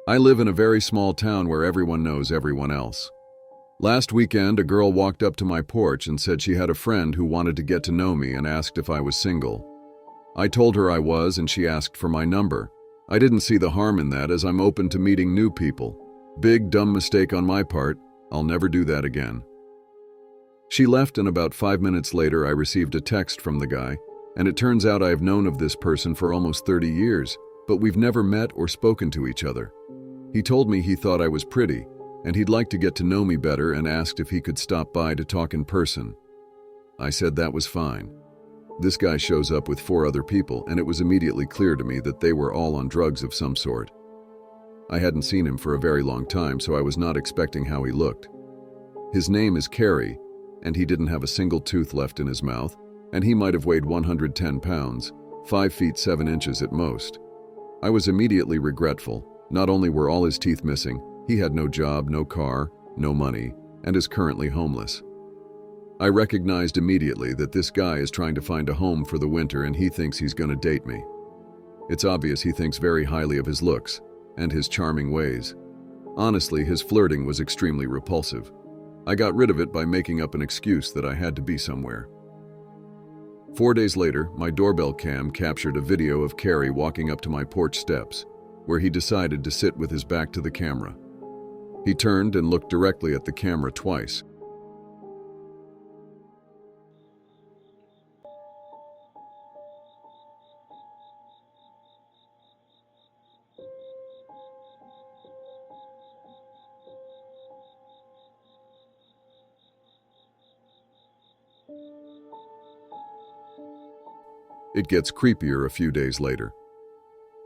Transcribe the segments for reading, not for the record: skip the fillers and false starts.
I live in a very small town where everyone knows everyone else. Last weekend, a girl walked up to my porch and said she had a friend who wanted to get to know me and asked if I was single. I told her I was, and she asked for my number. I didn't see the harm in that, as I'm open to meeting new people. Big, dumb mistake on my part. I'll never do that again. She left, and about 5 minutes later I received a text from the guy, and it turns out I have known of this person for almost 30 years, but we've never met or spoken to each other. He told me he thought I was pretty, and he'd like to get to know me better, and asked if he could stop by to talk in person. I said that was fine. This guy shows up with 4 other people, and it was immediately clear to me that they were all on drugs of some sort. I hadn't seen him for a very long time, so I was not expecting how he looked. His name is Kerry, and he didn't have a single tooth left in his mouth, and he might have weighed 110 pounds, 5 feet 7 inches at most. I was immediately regretful. Not only were all his teeth missing, he had no job, no car, no money, and is currently homeless. I recognized immediately that this guy is trying to find a home for the winter, and he thinks he's going to date me. It's obvious he thinks very highly of his looks and his charming ways. Honestly, his flirting was extremely repulsive. I got rid of it by making up an excuse that I had to be somewhere. 4 days later, my doorbell cam captured a video of Kerry walking up to my porch steps, where he decided to sit with his back to the camera. He turned and looked directly at the camera twice. It gets creepier a few days later.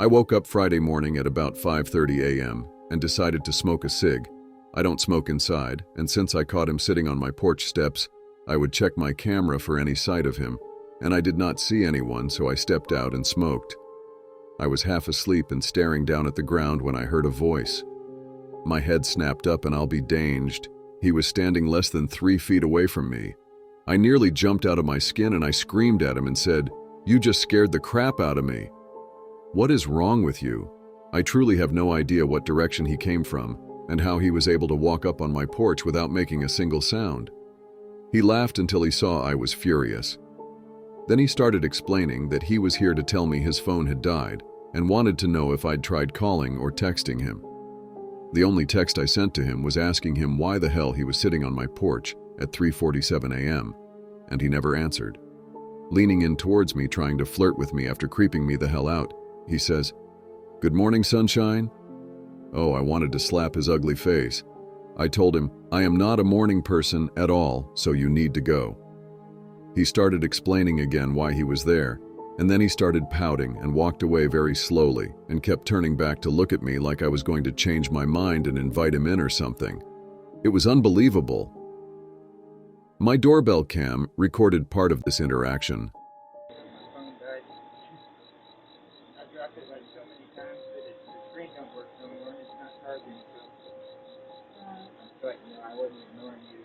I woke up Friday morning at about 5:30 a.m. and decided to smoke a cig. I don't smoke inside, and since I caught him sitting on my porch steps, I would check my camera for any sight of him, and I did not see anyone, so I stepped out and smoked. I was half asleep and staring down at the ground when I heard a voice. My head snapped up, and I'll be danged. He was standing less than 3 feet away from me. I nearly jumped out of my skin, and I screamed at him and said, "You just scared the crap out of me. What is wrong with you?" I truly have no idea what direction he came from and how he was able to walk up on my porch without making a single sound. He laughed until he saw I was furious. Then he started explaining that he was here to tell me his phone had died and wanted to know if I'd tried calling or texting him. The only text I sent to him was asking him why the hell he was sitting on my porch at 3:47 a.m., and he never answered. Leaning in towards me, trying to flirt with me after creeping me the hell out, he says, "Good morning, sunshine." Oh, I wanted to slap his ugly face. I told him, "I am not a morning person at all, so you need to go." He started explaining again why he was there, and then he started pouting and walked away very slowly and kept turning back to look at me like I was going to change my mind and invite him in or something. It was unbelievable. My doorbell cam recorded part of this interaction. Phone died. I dropped it like so many times that the screen don't work no more. It's not charging. But I wasn't ignoring you.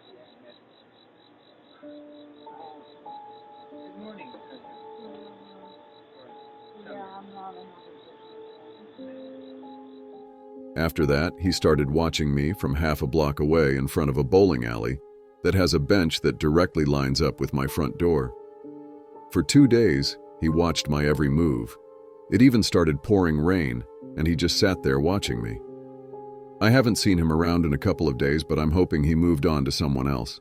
Good morning. After that, he started watching me from half a block away in front of a bowling alley that has a bench that directly lines up with my front door. For 2 days, he watched my every move. It even started pouring rain, and he just sat there watching me. I haven't seen him around in a couple of days, but I'm hoping he moved on to someone else.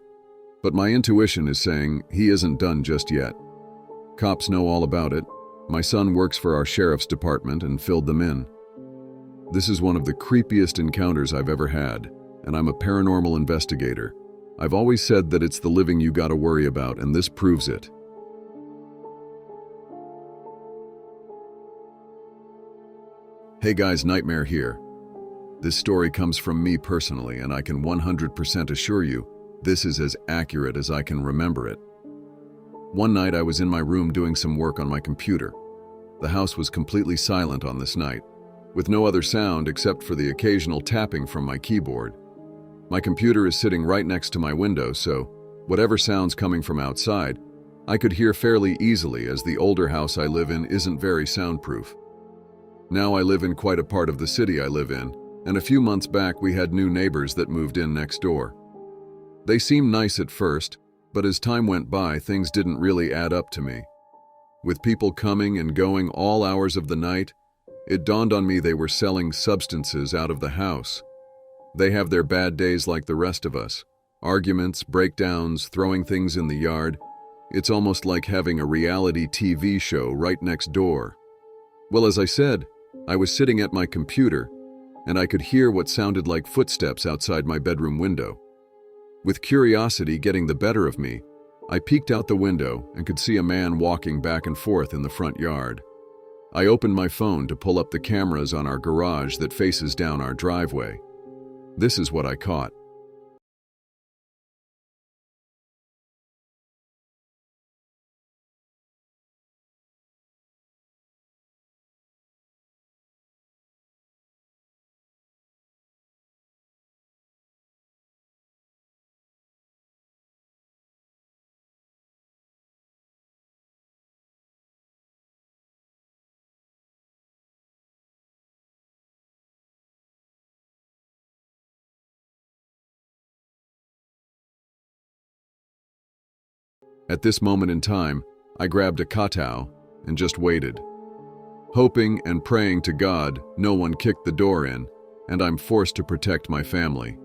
But my intuition is saying he isn't done just yet. Cops know all about it. My son works for our sheriff's department and filled them in. This is one of the creepiest encounters I've ever had, and I'm a paranormal investigator. I've always said that it's the living you gotta worry about, and this proves it. Hey guys, Nightmare here. This story comes from me personally, and I can 100% assure you this is as accurate as I can remember it. One night I was in my room doing some work on my computer. The house was completely silent on this night, with no other sound except for the occasional tapping from my keyboard. My computer is sitting right next to my window, so whatever sounds coming from outside, I could hear fairly easily, as the older house I live in isn't very soundproof. Now I live in quite a part of the city I live in, And a few months back, we had new neighbors that moved in next door. They seemed nice at first, but as time went by, things didn't really add up to me. With people coming and going all hours of the night, it dawned on me they were selling substances out of the house. They have their bad days like the rest of us. Arguments, breakdowns, throwing things in the yard. It's almost like having a reality TV show right next door. Well, as I said, I was sitting at my computer, and I could hear what sounded like footsteps outside my bedroom window. With curiosity getting the better of me, I peeked out the window and could see a man walking back and forth in the front yard. I opened my phone to pull up the cameras on our garage that faces down our driveway. This is what I caught. At this moment in time, I grabbed a katao and just waited. Hoping and praying to God no one kicked the door in, and I'm forced to protect my family.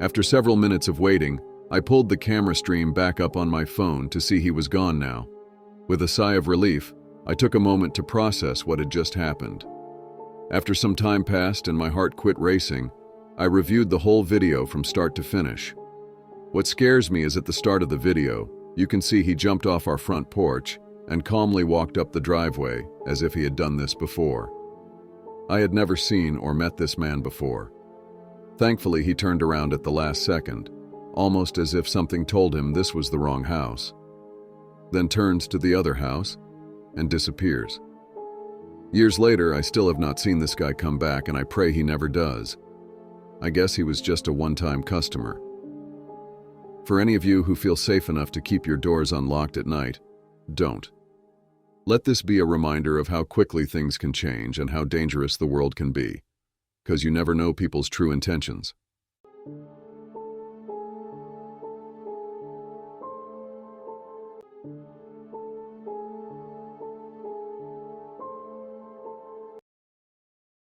After several minutes of waiting, I pulled the camera stream back up on my phone to see he was gone now. With a sigh of relief, I took a moment to process what had just happened. After some time passed and my heart quit racing, I reviewed the whole video from start to finish. What scares me is at the start of the video, you can see he jumped off our front porch and calmly walked up the driveway as if he had done this before. I had never seen or met this man before. Thankfully, he turned around at the last second, almost as if something told him this was the wrong house. Then turns to the other house and disappears. Years later, I still have not seen this guy come back, and I pray he never does. I guess he was just a one-time customer. For any of you who feel safe enough to keep your doors unlocked at night, don't. Let this be a reminder of how quickly things can change and how dangerous the world can be, because you never know people's true intentions.